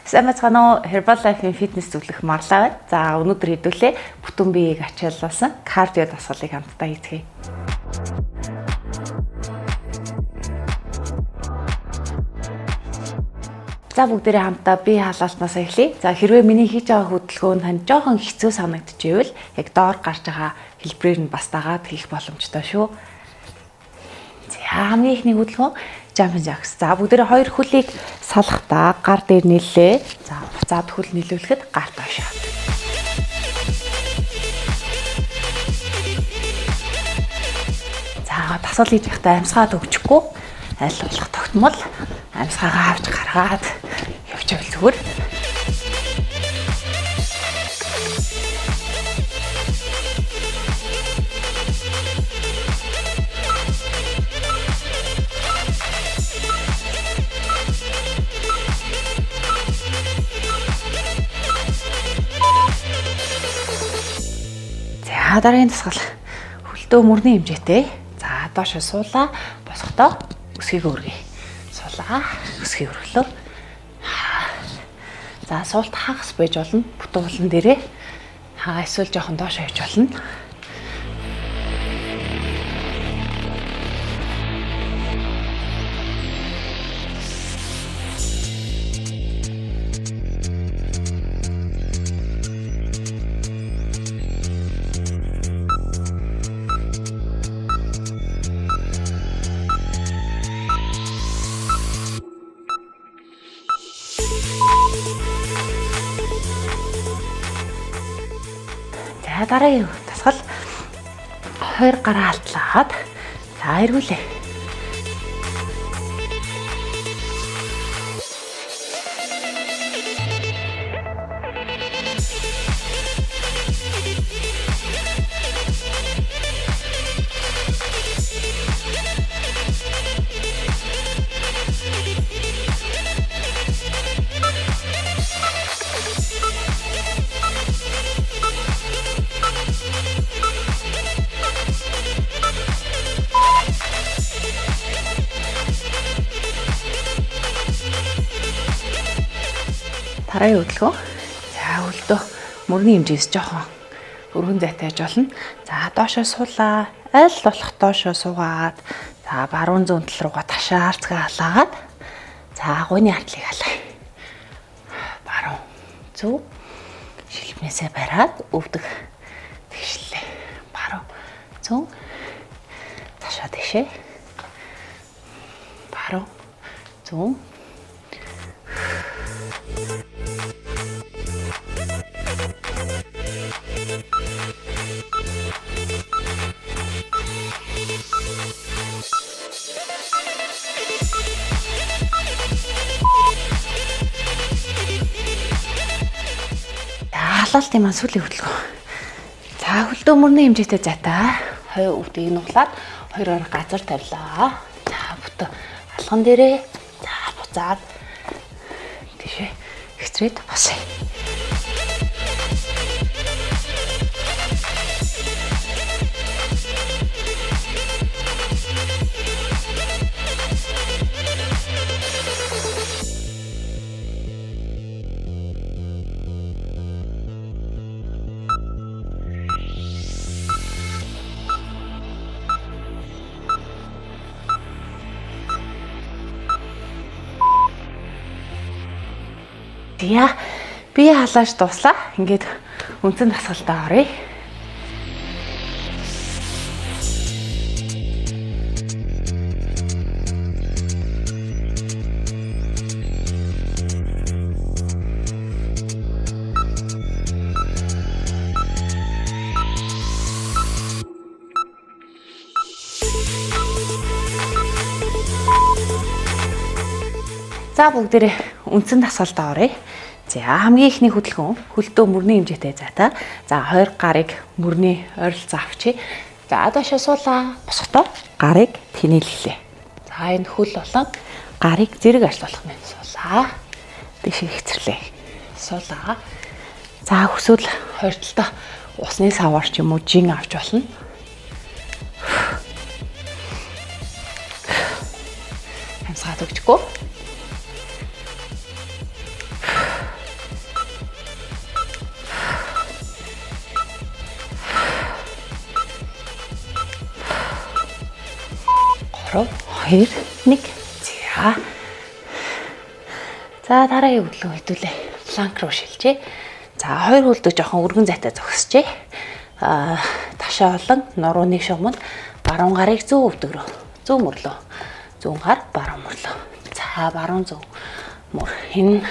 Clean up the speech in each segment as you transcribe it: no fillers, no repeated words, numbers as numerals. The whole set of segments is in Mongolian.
Сайн бацгаана уу? Herbalife-ийн фитнес зөвлөх Марлаа байна. За өнөөдөр хэдүүлээ бүтэн биеийг ачааллуулсан кардио дасгалыг хамтдаа хийцгээе. За бүгдээрээ хамтдаа бие халаалтнаас эхлэе. За хэрвээ миний хийж байгаа хөдөлгөөн танд жоохон хэцүү санагдчихвэл яг доор гарч байгаа хэлбэрээр нь бас дагаад хийх боломжтой шүү. За хамгийн ихний хөдөлгөөн jumping jacks. За бүгдээрээ хоёр хөлийг салахдаа гар дээр нийллээ. За буцаад хөл нийлүүлэхэд гар доош. За дасгал хийж байхдаа амьсгаа төгчихгүй аль болох тогтмол амьсгаагаа авч гаргаад явчихвал зүгээр. За дараагийн дасгал хөлтөө мөрний хэмжээтэй. За доошо суулаа, босохдоо өсгийгөө өргөе. Суулаа, өсгий өргөлөө. За суулт хагас байж болно. Бүтэн хулан дээрээ эсвэл жоохон доошо хийж болно. За дараагийн дасгал хоёр гараа алтлаад за эргүүлээ. Дараагийн хөдөлгөөн. За хөлтөө мөрний хэмжээс жоохон өргөн зайтай байж болно. За доошоо суулаа. Аль болох доошоо суугаад за баруун зүүн тал руугаа ташаарцгаа халаагаад за гуйны хамтлыг халаа. Баруун зөв шилбнээсээ бариад өвдөг тэгшлээ. Баруун зүүн ташаа дэшээ. Баруун зүүн халаалтын маань сүүлийн хөдөлгөөн. За хөлтөө мөрний хэмжээтэй зайтай хоёр өвдгийг нуглаад хоёр орох газар тавилаа. За бүтэн алган дээрээ за буцаад тийшээ экстрейт босъё. Яа, бие халааш дуслаа. Ингээд үндсэн дасгалтаа оръё. За бүгдээрээ үндсэн дасгалтаа оръё. За хамгийн ихний хөдөлгөөн хөлтөө мөрний хэмжээтэй зайтай. За хоёр гарыг мөрний ойролцоо авчи. За доошоо суулаа. Босохдоо гарыг тэнэлглээ. За энэ хөл болон гарыг зэрэг ажиллуулах нь суулаа. Дэшээ хэцэрлээ. Суулаа. За хүсвэл хоёр талдаа усны савар ч юм уу жин авч болно. Хамсгаад өгчихгүй. Баруун 2 1. За дараагийн хөдөлгөөн хэдүүлээ. Планк руу шилжээ. За хоёр хөлдөө жоохон өргөн зайтай зогсчээ. Ташаа болон нуруу нэг шугамд баруун гарыг зүүн өвдөг рүү. Зүүн мөрлөө. Зүүн гар баруун мөрлөө. За баруун зүүн мөр. Энэ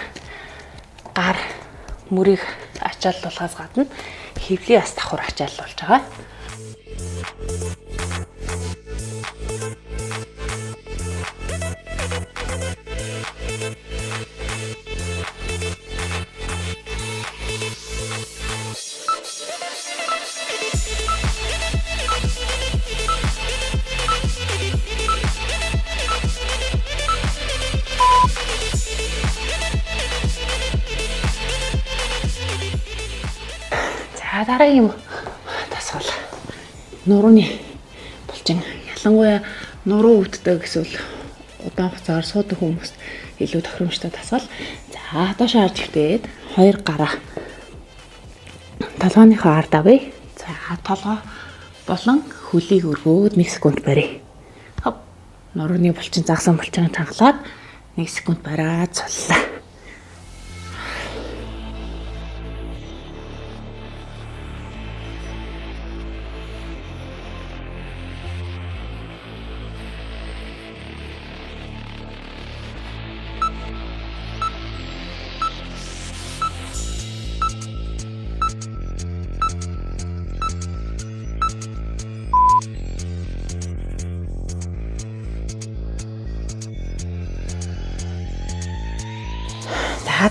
гар мөрийг ачааллуулахаас гадна хөвлий бас давхар ачааллуулж байгаа. Дараагийн дасгал нурууны булчин ялангуяа нуруу өвддөг эсвэл удаан хугацаагаар суудаг хүмүүст илүү тохиромжтой дасгал. За доош харж хөвтөөд хоёр гараа толгойнхоо ард авъя. За толгой болон хөлийг өргөөд 1 секунд барья. Хоп. Нурууны булчин загсан булчинг хангалаад 1 секунд бариад суллаа.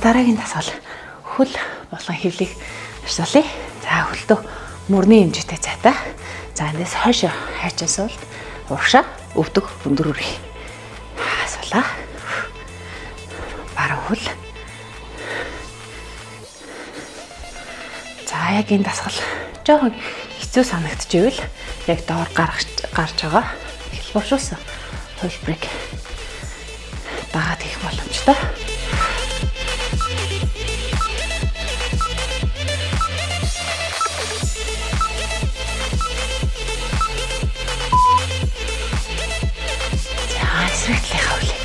Дараагийн дасгал хөл болон хөвлийг ашиглая. За хөлдөө мөрний хэмжээтэй цайтай. За эндээс хойш хайчин суулт урагшаа өвдөх өндөр үрэй. Сулаа. Баруун хөл. За яг энэ дасгал жоохон хэцүү санагдчихвэл яг доор гарч байгаа хэлбэршүүлсэн хөлбрийг дагаад хийх боломжтой. Эсрэглээ хавлаа.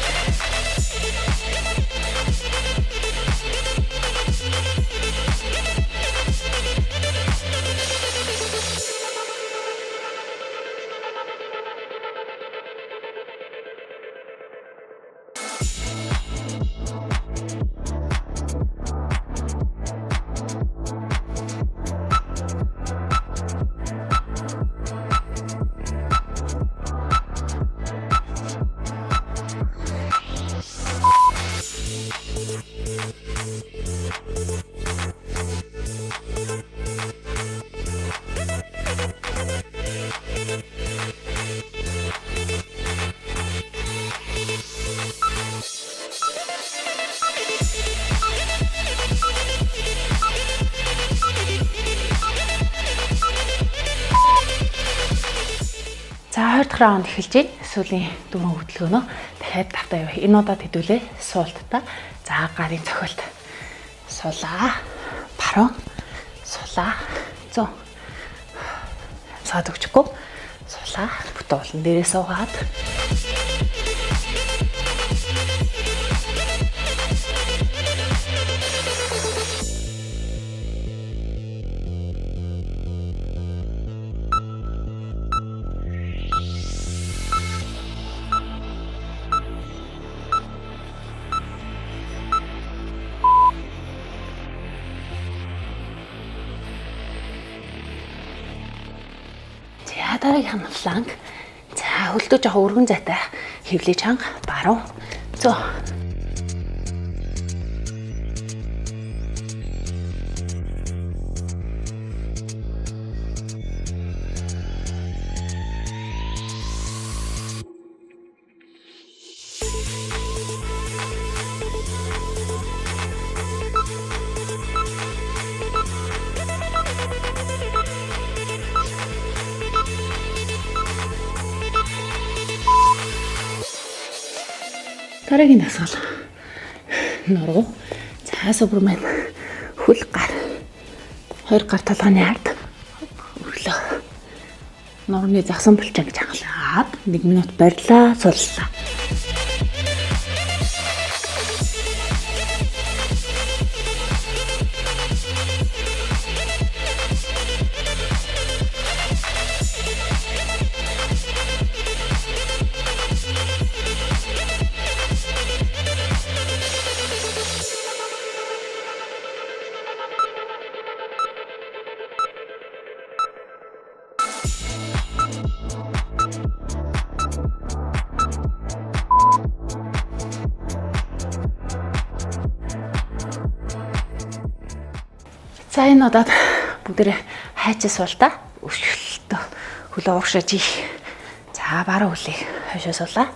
За 2 дахь раунд эхэлж байна. Сүүлийн 4 хөдөлгөөнөө дахиад тавтаа яваа. Энэ удаад хэдүүлээ суулттай. За гарын цохилт. Сулаа. Баруун. Сулаа. Зүүн. Саад өгчихгүй. Сулаа. Бүтэн болон дээрээ суугаад. Дараагийн фланк. За хөлдөө жоохон өргөн зайтай хөвлий чанга баруун зөө. Дараагийн дасгал. Нуруу. За Супермен. Хөл гар. Хоёр гар толгойн ард. Өглөө. нурууны загсан булчаа гэж хангалаад 1 минут барьлаа, суллаа. За энэ удаад бүгдээ хайчаас бол та өшгөлтөө хөлөө ууршааж их. За баруун хөлийг хойшоо суулаа.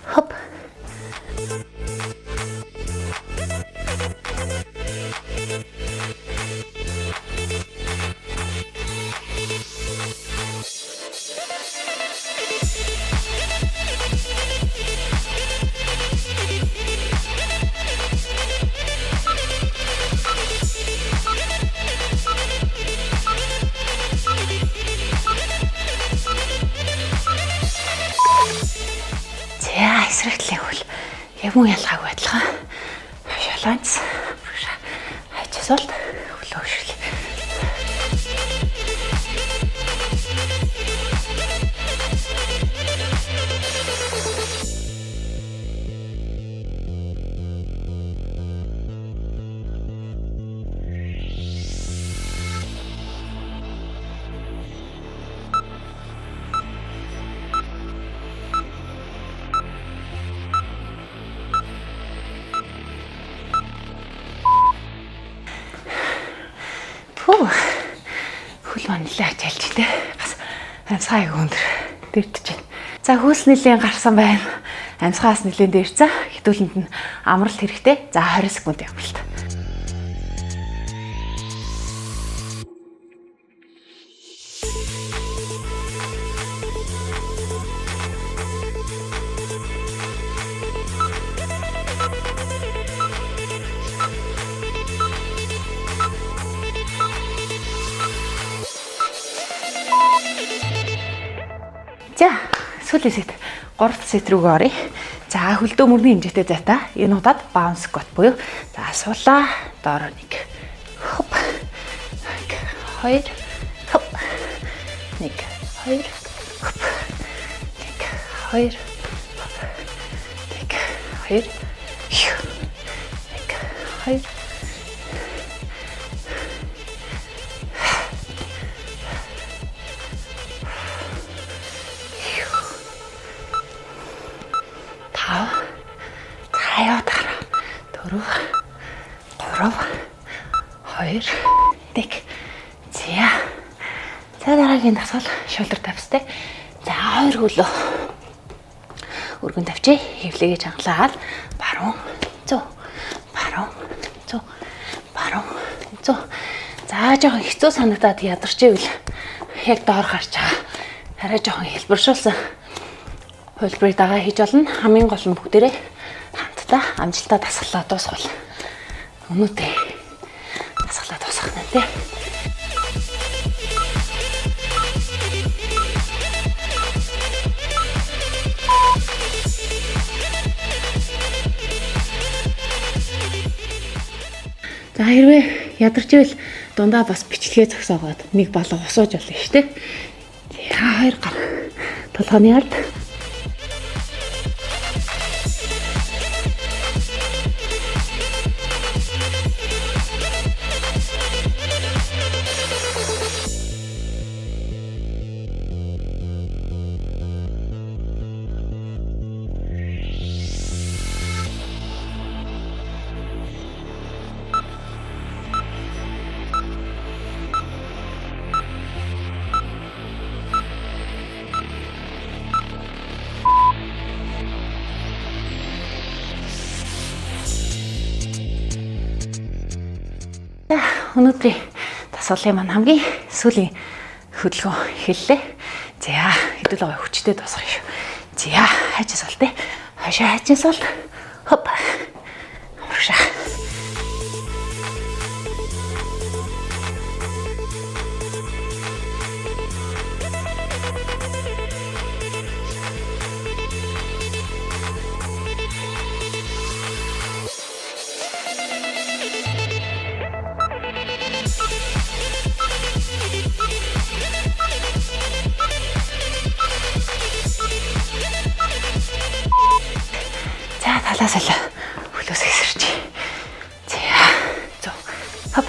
Хоп. Эсрэгтлийн хөл явмун ялгаагүй адилхан шаланц хайчаас бол хөлөө өшгөл. Хөл маань нэлээд ачаалж дээ. Бас амьсгаа өндөр дэрдэж байна. За хөөс нэлээд гарсан байна. Амьсгаас нэлээд дэрцээ. Хитүүлэнд нь амралт хэрэгтэй. За 20 секунд явуулт. За сүүлийн сет 3 сет рүүгээ оръё. За хөлдөө мөрний хэмжээтэй зайтай энэ удаад bounce squat буюу за суулаа доор 1 хоп 2 хоп 1 2 хоп 1 2 хоп 1 2 1 2 Хаяа дараа 4 3 2 1 зя. За дараагийн дасгал shoulder taps-тэй. За 2 хөлөө өргөн тавьчих. Хөвлөгөө чангалаад баруун зөө баруун зөө баруун зөө. За жоохон хэцүү санагдаад ядарч ивэл яг доор гарч байгаа. Арай жоохон хэлбэршүүлсэн хөлбөрийг дагаа хийж болно. Хамгийн гол нь бүгдээрээ хамтдаа амжилтаа дасгалаа дуусгал. Өнөөдөр дасгалаа дуусгах нь тий. За хэрвээ ядарч ивэл дундаа бас бичлэгээ зогсоогоод нэг болго усууж болно шүү дээ. За 2 гар толгойн ард. Өнөөдрийн дасгалын маань хамгийн сүүлийн хөдөлгөөн эхэллээ. За хэдүүл байгаа хүчтэй дуусгах шүү. За хайчаас бол тээ. Хашаа хайчаас бол хоп. Уршаа. Салаа. Хөлөөс хэсэрч. За. Зөө. Хоп.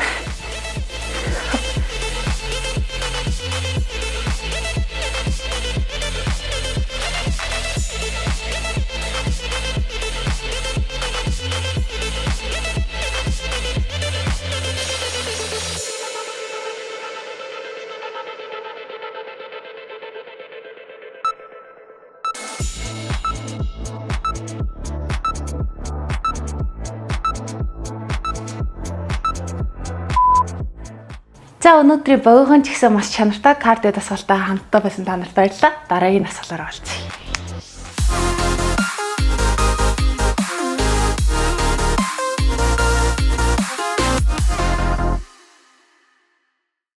За өнөөдрийн богинохон ч гэсэн маш чанартай кардио дасгалтаа хамтдаа байсан та нарт баярлалаа. Дараагийн дасгалаараа уулзъя.